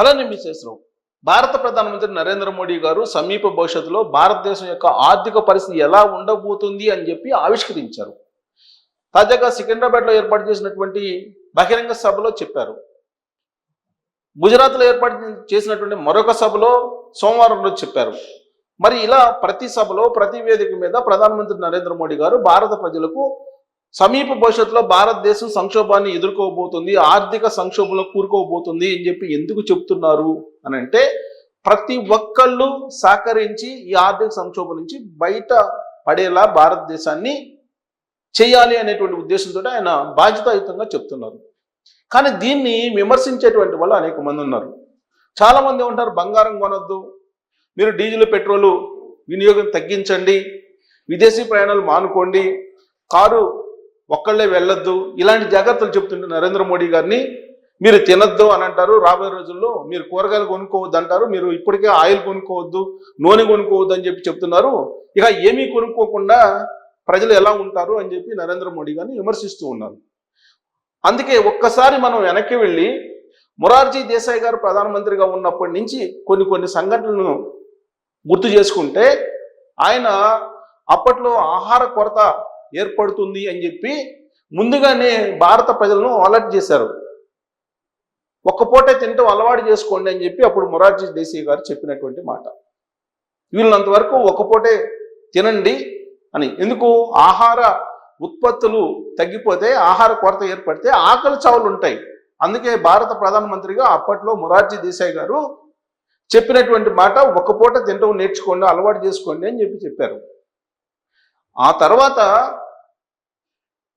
అలానే మిసేశ్వరం భారత ప్రధానమంత్రి నరేంద్ర మోడీ గారు సమీప భవిష్యత్తులో భారతదేశం యొక్క ఆర్థిక పరిస్థితి ఎలా ఉండబోతుంది అని చెప్పి ఆవిష్కరించారు. తాజాగా సికింద్రాబాద్లో ఏర్పాటు చేసినటువంటి బహిరంగ సభలో చెప్పారు. గుజరాత్లో ఏర్పాటు చేసినటువంటి మరొక సభలో సోమవారం రోజు చెప్పారు. మరి ఇలా ప్రతి సభలో ప్రతి వేదిక మీద ప్రధానమంత్రి నరేంద్ర మోడీ గారు భారత ప్రజలకు సమీప భవిష్యత్తులో భారతదేశం సంక్షోభాన్ని ఎదుర్కోబోతుంది, ఆర్థిక సంక్షోభంలో కూరుకోబోతుంది అని చెప్పి ఎందుకు చెప్తున్నారు అని అంటే, ప్రతి ఒక్కళ్ళు సహకరించి ఈ ఆర్థిక సంక్షోభం నుంచి బయట పడేలా భారతదేశాన్ని చేయాలి అనేటువంటి ఉద్దేశంతో ఆయన బాధ్యతాయుతంగా చెప్తున్నారు. కానీ దీన్ని విమర్శించేటువంటి వాళ్ళు అనేక మంది ఉన్నారు. చాలామంది ఉంటారు, బంగారం కొనొద్దు, మీరు డీజిల్ పెట్రోలు వినియోగం తగ్గించండి, విదేశీ ప్రయాణాలు మానుకోండి, కారు ఒక్కళ్ళే వెళ్ళొద్దు, ఇలాంటి జాగ్రత్తలు చెప్తుంటే నరేంద్ర మోడీ గారిని మీరు తినొద్దు అని అంటారు. రాబోయే రోజుల్లో మీరు కూరగాయలు కొనుక్కోవద్దు అంటారు, మీరు ఇప్పటికే ఆయిల్ కొనుక్కోవద్దు, నూనె కొనుక్కోవద్దు అని చెప్పి చెప్తున్నారు. ఇక ఏమీ కొనుక్కోకుండా ప్రజలు ఎలా ఉంటారు అని చెప్పి నరేంద్ర మోడీ గారిని విమర్శిస్తూ ఉన్నారు. అందుకే ఒక్కసారి మనం వెనక్కి వెళ్ళి మొరార్జీ దేశాయ్ గారు ప్రధానమంత్రిగా ఉన్నప్పటి నుంచి కొన్ని సంఘటనలను గుర్తు చేసుకుంటే, ఆయన అప్పట్లో ఆహార కొరత ఏర్పడుతుంది అని చెప్పి ముందుగానే భారత ప్రజలను అలర్ట్ చేశారు. ఒక్క పూటే తింటూ అలవాటు చేసుకోండి అని చెప్పి అప్పుడు మొరార్జీ దేశాయ్ గారు చెప్పినటువంటి మాట. వీళ్ళంతవరకు ఒక్క పూటే తినండి అని. ఎందుకు? ఆహార ఉత్పత్తులు తగ్గిపోతే, ఆహార కొరత ఏర్పడితే ఆకలి చావులు ఉంటాయి. అందుకే భారత ప్రధానమంత్రిగా అప్పట్లో మొరార్జీ దేశాయ్ గారు చెప్పినటువంటి మాట, ఒక్క పూట తింటూ నేర్చుకోండి, అలవాటు చేసుకోండి అని చెప్పారు. ఆ తర్వాత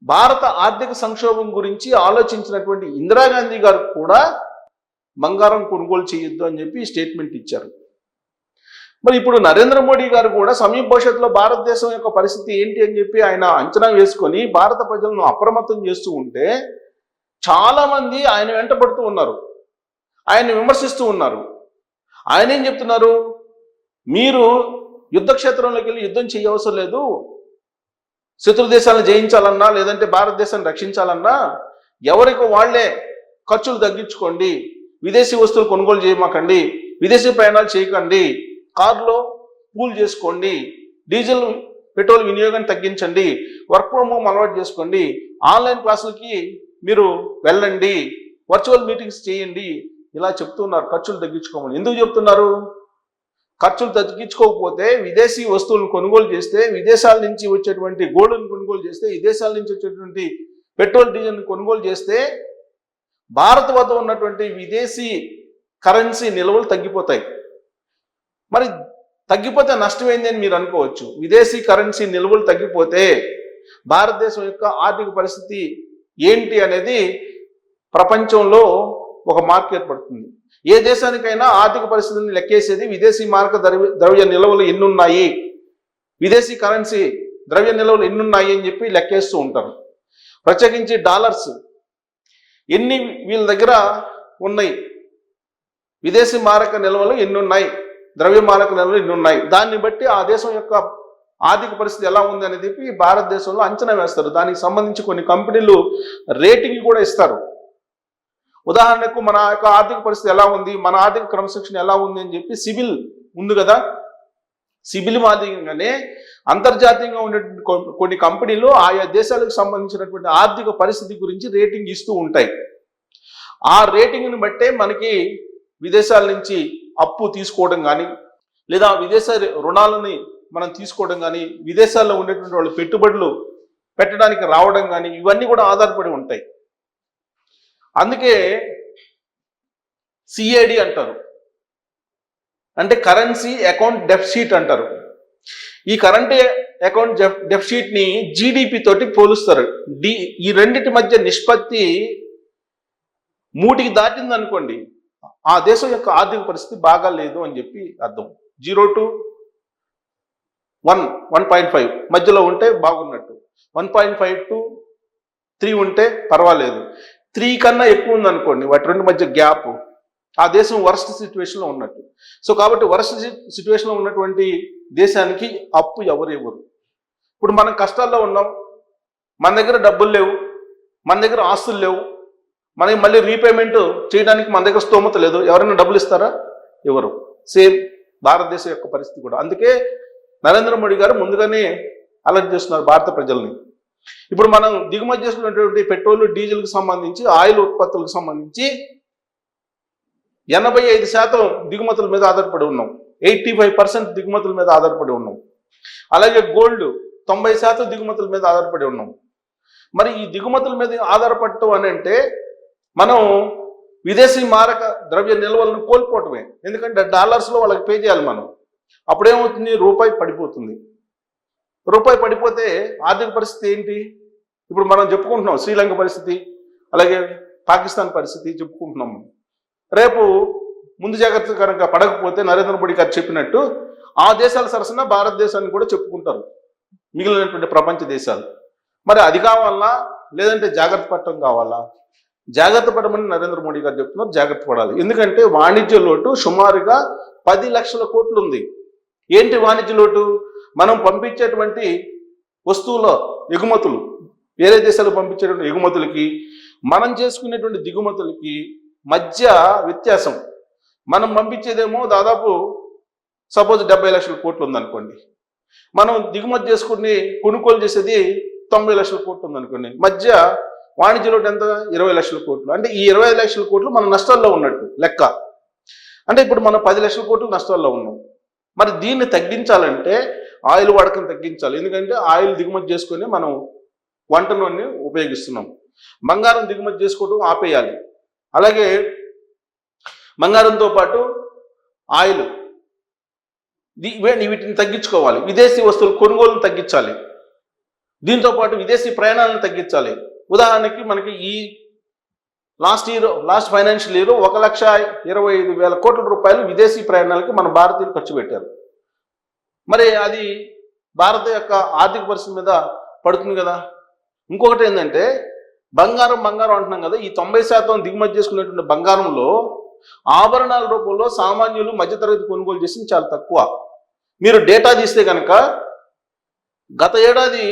భారత ఆర్థిక సంక్షోభం గురించి ఆలోచించినటువంటి ఇందిరాగాంధీ గారు కూడా బంగారం కొనుగోలు చేయొద్దు అని చెప్పి స్టేట్మెంట్ ఇచ్చారు. మరి ఇప్పుడు నరేంద్ర మోడీ గారు కూడా సమీప భవిష్యత్తులో భారతదేశం యొక్క పరిస్థితి ఏంటి అని చెప్పి ఆయన అంచనా వేసుకొని భారత ప్రజలను అప్రమత్తం చేస్తూ ఉంటే, చాలామంది ఆయన వెంటబడుతూ ఉన్నారు, ఆయన విమర్శిస్తూ ఉన్నారు. ఆయన ఏం చెప్తున్నారు? మీరు యుద్ధ క్షేత్రంలోకి వెళ్ళి యుద్ధం చేయవసరం లేదు, శత్రు దేశాలను జయించాలన్నా లేదంటే భారతదేశాన్ని రక్షించాలన్నా ఎవరికి వాళ్లే ఖర్చులు తగ్గించుకోండి, విదేశీ వస్తువులు కొనుగోలు చేయమాకండి, విదేశీ ప్రయాణాలు చేయకండి, కారులో పూల్ చేసుకోండి, డీజిల్ పెట్రోల్ వినియోగాన్ని తగ్గించండి, వర్క్ ఫ్రమ్ హోమ్ అలవాటు చేసుకోండి, ఆన్లైన్ క్లాసులకి మీరు వెళ్ళండి, వర్చువల్ మీటింగ్స్ చేయండి, ఇలా చెప్తున్నారు ఖర్చులు తగ్గించుకోమని. ఎందుకు చెప్తున్నారు? ఖర్చులు తగ్గించుకోకపోతే విదేశీ వస్తువులను కొనుగోలు చేస్తే, విదేశాల నుంచి వచ్చేటువంటి గోల్డ్ను కొనుగోలు చేస్తే, విదేశాల నుంచి వచ్చేటువంటి పెట్రోల్ డీజిల్ని కొనుగోలు చేస్తే భారత్ వద్ద ఉన్నటువంటి విదేశీ కరెన్సీ నిల్వలు తగ్గిపోతాయి. మరి తగ్గిపోతే నష్టమైంది అని మీరు అనుకోవచ్చు. విదేశీ కరెన్సీ నిల్వలు తగ్గిపోతే భారతదేశం యొక్క ఆర్థిక పరిస్థితి ఏంటి అనేది ప్రపంచంలో ఒక మార్క్ ఏర్పడుతుంది. ఏ దేశానికైనా ఆర్థిక పరిస్థితిని లెక్కేసేది విదేశీ మారక ద్రవ్య నిల్వలు ఎన్నున్నాయి, విదేశీ కరెన్సీ ద్రవ్య నిల్వలు ఎన్నున్నాయి అని చెప్పి లెక్కేస్తూ ఉంటారు. ప్రత్యేకించి డాలర్స్ ఎన్ని వీళ్ళ దగ్గర ఉన్నాయి, విదేశీ మారక నిల్వలు ఎన్నున్నాయి, ద్రవ్య మారక నిల్వలు ఎన్నున్నాయి, దాన్ని బట్టి ఆ దేశం యొక్క ఆర్థిక పరిస్థితి ఎలా ఉంది అనేది భారతదేశంలో అంచనా వేస్తారు. దానికి సంబంధించి కొన్ని కంపెనీలు రేటింగ్ కూడా ఇస్తారు. ఉదాహరణకు మన యొక్క ఆర్థిక పరిస్థితి ఎలా ఉంది, మన ఆర్థిక క్రమశిక్షణ ఎలా ఉంది అని చెప్పి సిబిల్ ఉంది కదా, సిబిల్ మాదిరిగానే అంతర్జాతీయంగా ఉండే కొన్ని కంపెనీలు ఆయా దేశాలకు సంబంధించినటువంటి ఆర్థిక పరిస్థితి గురించి రేటింగ్ ఇస్తూ ఉంటాయి. ఆ రేటింగ్ని బట్టే మనకి విదేశాల నుంచి అప్పు తీసుకోవడం కానీ, లేదా విదేశ రుణాలని మనం తీసుకోవడం కానీ, విదేశాల్లో ఉండేటువంటి వాళ్ళు పెట్టుబడులు పెట్టడానికి రావడం కానీ, ఇవన్నీ కూడా ఆధారపడి ఉంటాయి. అందుకే సిఏడి అంటారు, అంటే కరెన్సీ అకౌంట్ డెఫిసిట్ అంటారు. ఈ కరెంట్ అకౌంట్ డెఫిసిట్ని జీడిపి తోటి పోలుస్తారు. ఈ రెండింటి మధ్య నిష్పత్తి 3కి దాటింది అనుకోండి, ఆ దేశం యొక్క ఆర్థిక పరిస్థితి బాగా లేదు అని చెప్పి అర్థం. 0 to 1, 1.5 మధ్యలో ఉంటే బాగున్నట్టు, 1.5 to 3 ఉంటే పర్వాలేదు, 3 కన్నా ఎక్కువ ఉందనుకోండి, వాటి రెండు మధ్య గ్యాప్, ఆ దేశం వరస్ట్ సిచ్యువేషన్లో ఉన్నట్టు. సో కాబట్టి వరస్ట్ సిచ్యువేషన్లో ఉన్నటువంటి దేశానికి అప్పు ఎవరు ఇవ్వరు. ఇప్పుడు మనం కష్టాల్లో ఉన్నాం, మన దగ్గర డబ్బులు లేవు, మన దగ్గర ఆస్తులు లేవు, మనకి మళ్ళీ రీపేమెంట్ చేయడానికి మన దగ్గర స్తోమత లేదు. ఎవరైనా డబ్బులు ఇస్తారా? ఎవరు. సేమ్ భారతదేశం యొక్క పరిస్థితి కూడా. అందుకే నరేంద్ర మోడీ గారు ముందుగానే అలర్ట్ చేస్తున్నారు భారత ప్రజల్ని. ఇప్పుడు మనం దిగుమతి చేసుకున్నటువంటి పెట్రోల్, డీజిల్కి సంబంధించి, ఆయిల్ ఉత్పత్తులకు సంబంధించి 85% దిగుమతుల మీద ఆధారపడి ఉన్నాం. 85% దిగుమతుల మీద ఆధారపడి ఉన్నాం. అలాగే గోల్డ్ 90% దిగుమతుల మీద ఆధారపడి ఉన్నాం. మరి ఈ దిగుమతుల మీద ఆధారపడటం అని అంటే మనం విదేశీ మారక ద్రవ్య నిల్వలను కోల్పోవటమే. ఎందుకంటే డాలర్స్లో వాళ్ళకి పే చేయాలి మనం. అప్పుడేమవుతుంది? రూపాయి పడిపోతుంది. రూపాయి పడిపోతే ఆర్థిక పరిస్థితి ఏంటి? ఇప్పుడు మనం చెప్పుకుంటున్నాం శ్రీలంక పరిస్థితి, అలాగే పాకిస్తాన్ పరిస్థితి చెప్పుకుంటున్నాం. రేపు ముందు జాగ్రత్త కనుక పడకపోతే నరేంద్ర మోడీ గారు చెప్పినట్టు ఆ దేశాల సరసన భారతదేశాన్ని కూడా చెప్పుకుంటారు మిగిలినటువంటి ప్రపంచ దేశాలు. మరి అది కావాలా, లేదంటే జాగ్రత్త పడటం కావాలా? జాగ్రత్త పడమని నరేంద్ర మోడీ గారు చెప్తున్నారు. జాగ్రత్త పడాలి. ఎందుకంటే వాణిజ్య లోటు సుమారుగా 10 లక్షల కోట్లు ఉంది. ఏంటి వాణిజ్య లోటు? మనం పంపించేటువంటి వస్తువుల ఎగుమతులు, వేరే దేశాలు పంపించేటువంటి ఎగుమతులకి మనం చేసుకునేటువంటి దిగుమతులకి మధ్య వ్యత్యాసం. మనం పంపించేదేమో దాదాపు సపోజ్ 70 లక్షల కోట్లు ఉందనుకోండి, మనం దిగుమతి చేసుకుని కొనుగోలు చేసేది 90 లక్షల కోట్లు ఉందనుకోండి, మధ్య వాణిజ్య లోటు ఎంత? 20 లక్షల కోట్లు. అంటే ఈ 20 లక్షల కోట్లు మనం నష్టాల్లో ఉన్నట్టు లెక్క. అంటే ఇప్పుడు మనం 10 లక్షల కోట్లు నష్టాల్లో ఉన్నాం. మరి దీన్ని తగ్గించాలంటే ఆయిల్ వాడకం తగ్గించాలి. ఎందుకంటే ఆయిల్ దిగుమతి చేసుకొని మనం వంట నూనె ఉపయోగిస్తున్నాం. బంగారం దిగుమతి చేసుకోవడం ఆపేయాలి. అలాగే బంగారంతో పాటు ఆయిల్ వీటిని తగ్గించుకోవాలి. విదేశీ వస్తువుల కొనుగోలును తగ్గించాలి. దీంతో పాటు విదేశీ ప్రయాణాలను తగ్గించాలి. ఉదాహరణకి మనకి ఈ లాస్ట్ ఫైనాన్షియల్ ఇయర్ 1,25,000 కోట్ల రూపాయలు విదేశీ ప్రయాణాలకి మన భారతీయులు ఖర్చు పెట్టారు. మరి అది భారత యొక్క ఆర్థిక పరిస్థితి మీద పడుతుంది కదా. ఇంకొకటి ఏంటంటే బంగారం అంటున్నాం కదా, ఈ 90% దిగుమతి చేసుకునేటువంటి బంగారంలో ఆభరణాల రూపంలో సామాన్యులు మధ్యతరగతి కొనుగోలు చేసింది చాలా తక్కువ. మీరు డేటా తీస్తే కనుక గత ఏడాది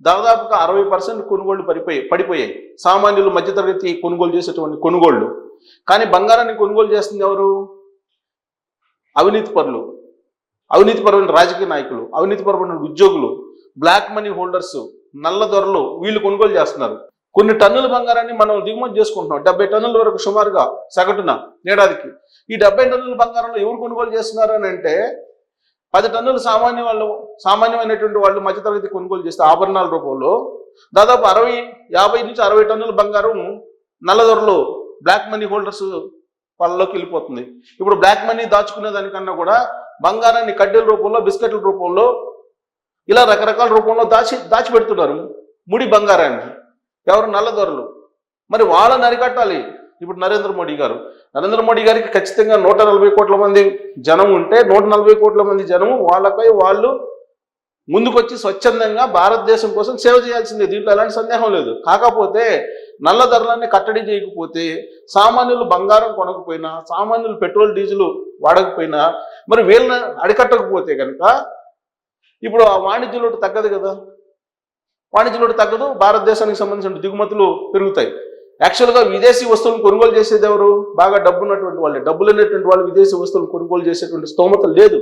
దాదాపుగా 60% కొనుగోళ్లు పడిపోయాయి. సామాన్యులు మధ్యతరగతి కొనుగోలు చేసేటువంటి కొనుగోళ్లు. కానీ బంగారాన్ని కొనుగోలు చేస్తుంది ఎవరు? అవినీతిపరమైన రాజకీయ నాయకులు, అవినీతిపరమైన ఉద్యోగులు, బ్లాక్ మనీ హోల్డర్స్, నల్ల దొరలు, వీళ్ళు కొనుగోలు చేస్తున్నారు. కొన్ని టన్నుల బంగారాన్ని మనం దిగుమతి చేసుకుంటున్నాం. 70 టన్నుల వరకు సుమారుగా సగటున ఏడాదికి. ఈ 70 టన్నుల బంగారంలో ఎవరు కొనుగోలు చేస్తున్నారు అని అంటే 10 టన్నులు సామాన్యమైనటువంటి వాళ్ళు మధ్యతరగతి కొనుగోలు చేస్తే ఆభరణాల రూపంలో దాదాపు 50 నుంచి 60 టన్నుల బంగారం నల్లదొరలు, బ్లాక్ మనీ హోల్డర్స్ వాళ్ళలోకి వెళ్ళిపోతుంది. ఇప్పుడు బ్లాక్ మనీ దాచుకునే దానికన్నా కూడా బంగారాన్ని కడ్డీల రూపంలో, బిస్కెట్ల రూపంలో, ఇలా రకరకాల రూపంలో దాచిపెడుతున్నారు ముడి బంగారాన్ని. ఎవరు? నల్లదొరలు. మరి వాళ్ళని అరికట్టాలి ఇప్పుడు నరేంద్ర మోడీ గారికి ఖచ్చితంగా 140 కోట్ల మంది జనం ఉంటే 140 కోట్ల మంది జనం వాళ్ళపై వాళ్ళు ముందుకొచ్చి స్వచ్ఛందంగా భారతదేశం కోసం సేవ చేయాల్సిందే. దీంట్లో ఎలాంటి సందేహం లేదు. కాకపోతే నల్ల ధరలన్నీ కట్టడి చేయకపోతే, సామాన్యులు బంగారం కొనకపోయినా, సామాన్యులు పెట్రోల్ డీజిల్ వాడకపోయినా, మరి వీళ్ళని అరికట్టకపోతే కనుక ఇప్పుడు ఆ వాణిజ్య లోటు తగ్గదు కదా. వాణిజ్య లోటు తగ్గదు, భారతదేశానికి సంబంధించిన దిగుమతులు పెరుగుతాయి. యాక్చువల్గా విదేశీ వస్తువులను కొనుగోలు చేసేది ఎవరు? బాగా డబ్బు ఉన్నటువంటి వాళ్ళే. డబ్బులు ఉన్నటువంటి వాళ్ళు విదేశీ వస్తువులను కొనుగోలు చేసేటువంటి స్తోమత లేదు.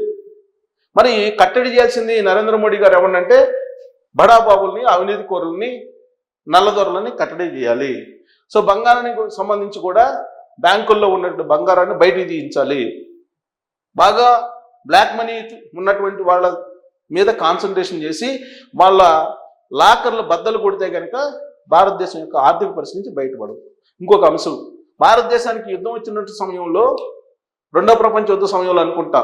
మరి కట్టడి చేయాల్సింది నరేంద్ర మోడీ గారు ఎవరినంటే బడాబాబుల్ని, అవినీతి కోరుల్ని, నల్లదొరలని కట్టడి చేయాలి. సో బంగారానికి సంబంధించి కూడా బ్యాంకుల్లో ఉన్నటువంటి బంగారాన్ని బయటికి తీయించాలి. బాగా బ్లాక్ మనీ ఉన్నటువంటి వాళ్ళ మీద కాన్సన్ట్రేషన్ చేసి వాళ్ళ లాకర్లు బద్దలు కొడితే కనుక భారతదేశం యొక్క ఆర్థిక పరిస్థితి నుంచి బయటపడదు. ఇంకొక అంశం, భారతదేశానికి యుద్ధం వచ్చినట్టు సమయంలో, రెండో ప్రపంచ యుద్ధ సమయంలో అనుకుంటా,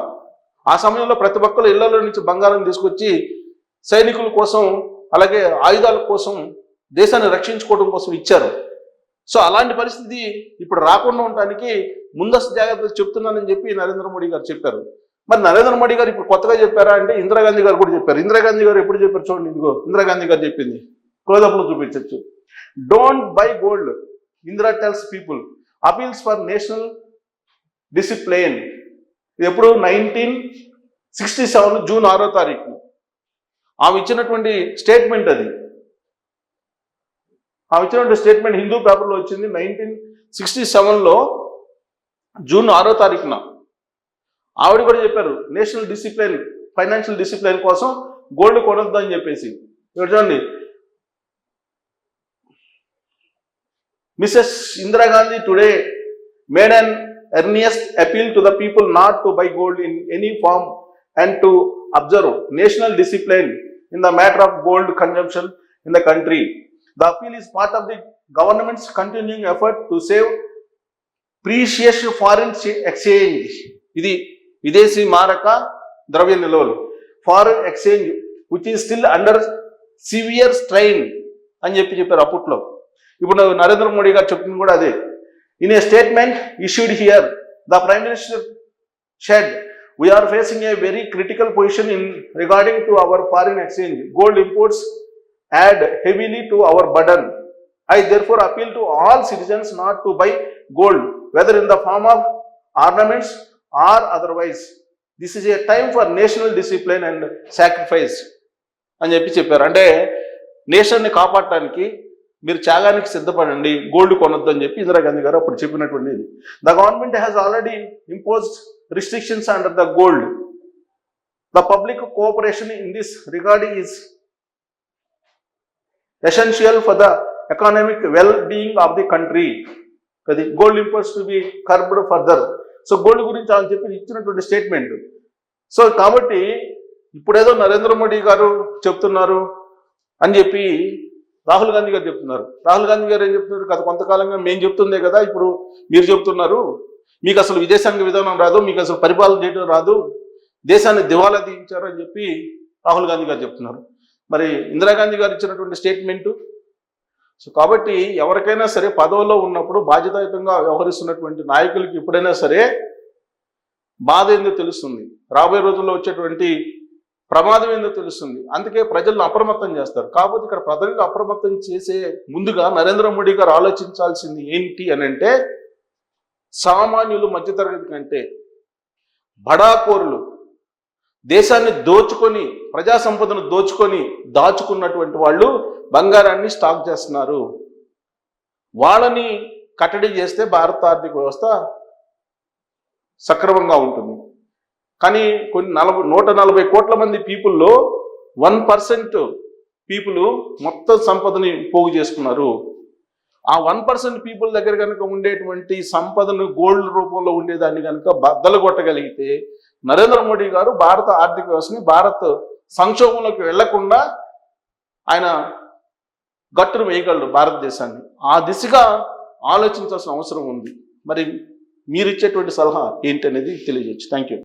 ఆ సమయంలో ప్రతి ఒక్కరు ఇళ్లలో నుంచి బంగారం తీసుకొచ్చి సైనికుల కోసం, అలాగే ఆయుధాల కోసం, దేశాన్ని రక్షించుకోవడం కోసం ఇచ్చారు. సో అలాంటి పరిస్థితి ఇప్పుడు రాకుండా ఉండటానికి ముందస్తు జాగ్రత్తలు చెప్తున్నానని చెప్పి నరేంద్ర మోడీ గారు చెప్పారు. మరి నరేంద్ర మోడీ గారు ఇప్పుడు కొత్తగా చెప్పారా అంటే ఇందిరాగాంధీ గారు కూడా చెప్పారు. ఇందిరాగాంధీ గారు ఎప్పుడు చెప్పారు చూడండి, ఇదిగో ఇందిరాగాంధీ గారు చెప్పింది క్లోజప్లో చూపించవచ్చు. Don't buy gold, Indira tells people, appeals for national discipline. ఎప్పుడు? 1967 జూన్ 6వ తారీఖు ఆమె ఇచ్చినటువంటి స్టేట్మెంట్ అది. ఆమె ఇచ్చినటువంటి స్టేట్మెంట్ హిందూ పేపర్లో వచ్చింది 1967లో జూన్ 6వ తారీఖున. ఆవిడ కూడా చెప్పారు నేషనల్ డిసిప్లిన్, ఫైనాన్షియల్ డిసిప్లిన్ కోసం గోల్డ్ కొనొద్దు అని చెప్పేసి. ఇక్కడ చూడండి, Mrs Indira Gandhi today made an earnest appeal to the people not to buy gold in any form and to observe national discipline in the matter of gold consumption in the country. The appeal is part of the government's continuing effort to save precious foreign exchange. ఇది విదేశీ మారక ద్రవ్య నిల్వలు, foreign exchange which is still under severe strain అని చెప్పారు అప్పట్లో. ఇప్పుడు నరేంద్ర మోడీ గారు చెప్తుంది కూడా అదే. In a statement issued here the prime minister shed, we are facing a very critical position in regarding to our foreign exchange. Gold imports add heavily to our burden. I therefore appeal to all citizens not to buy gold, whether in the form of ornaments or otherwise. This is a time for national discipline and sacrifice అని చెప్పారు. అంటే నేషన్ని కాపాడటానికి మీరు త్యాగానికి సిద్ధపడండి, gold కొనొద్దు అని చెప్పి ఇందిరాగాంధీ గారు అప్పుడు చెప్పినటువంటిది. The government has already imposed restrictions under the gold. The public cooperation in this regard is essential for the economic well-being of the country. The gold imports to be curbed further. So gold గురించి అని చెప్పి ఇచ్చినటువంటి statement. So కాబట్టి ఇప్పుడేదో నరేంద్ర మోడీ గారు చెప్తున్నారు అని చెప్పి రాహుల్ గాంధీ గారు చెప్తున్నారు. రాహుల్ గాంధీ గారు ఏం చెప్తున్నారు, గత కొంతకాలంగా మేము చెప్తుందే కదా ఇప్పుడు మీరు చెప్తున్నారు, మీకు అసలు విదేశాంగ విధానం రాదు, మీకు అసలు పరిపాలన చేయడం రాదు, దేశాన్ని దివాలా తీయించారు అని చెప్పి రాహుల్ గాంధీ గారు చెప్తున్నారు. మరి ఇందిరాగాంధీ గారు ఇచ్చినటువంటి స్టేట్మెంటు. సో కాబట్టి ఎవరికైనా సరే పదవిలో ఉన్నప్పుడు బాధ్యతాయుతంగా వ్యవహరిస్తున్నటువంటి నాయకులకి ఎప్పుడైనా సరే బాధ ఏందో తెలుస్తుంది, రాబోయే రోజుల్లో వచ్చేటువంటి ప్రమాదం ఏందో తెలుస్తుంది. అందుకే ప్రజలను అప్రమత్తం చేస్తారు. కాకపోతే ఇక్కడ ప్రజలను అప్రమత్తం చేసే ముందుగా నరేంద్ర మోడీ గారు ఆలోచించాల్సింది ఏంటి అని అంటే, సామాన్యులు మధ్యతరగతి కంటే బడాకోరులు దేశాన్ని దోచుకొని, ప్రజా సంపదను దోచుకొని దాచుకున్నటువంటి వాళ్ళు బంగారాన్ని స్టాక్ చేస్తున్నారు. వాళ్ళని కట్టడి చేస్తే భారత ఆర్థిక వ్యవస్థ సక్రమంగా ఉంటుంది. కానీ కొన్ని 140 కోట్ల మంది పీపుల్లో 1% పీపుల్ మొత్తం సంపదని పోగు చేసుకున్నారు. ఆ 1% పీపుల్ దగ్గర కనుక ఉండేటువంటి సంపదను గోల్డ్ రూపంలో ఉండేదాన్ని కనుక బద్దలు కొట్టగలిగితే నరేంద్ర మోడీ గారు భారత ఆర్థిక వ్యవస్థని భారత్ సంక్షోభంలోకి వెళ్లకుండా ఆయన గట్టును వేయగలరు భారతదేశాన్ని. ఆ దిశగా ఆలోచించాల్సిన అవసరం ఉంది. మరి మీరు ఇచ్చేటువంటి సలహా ఏంటి అనేది తెలియజేయచ్చు. Thank you.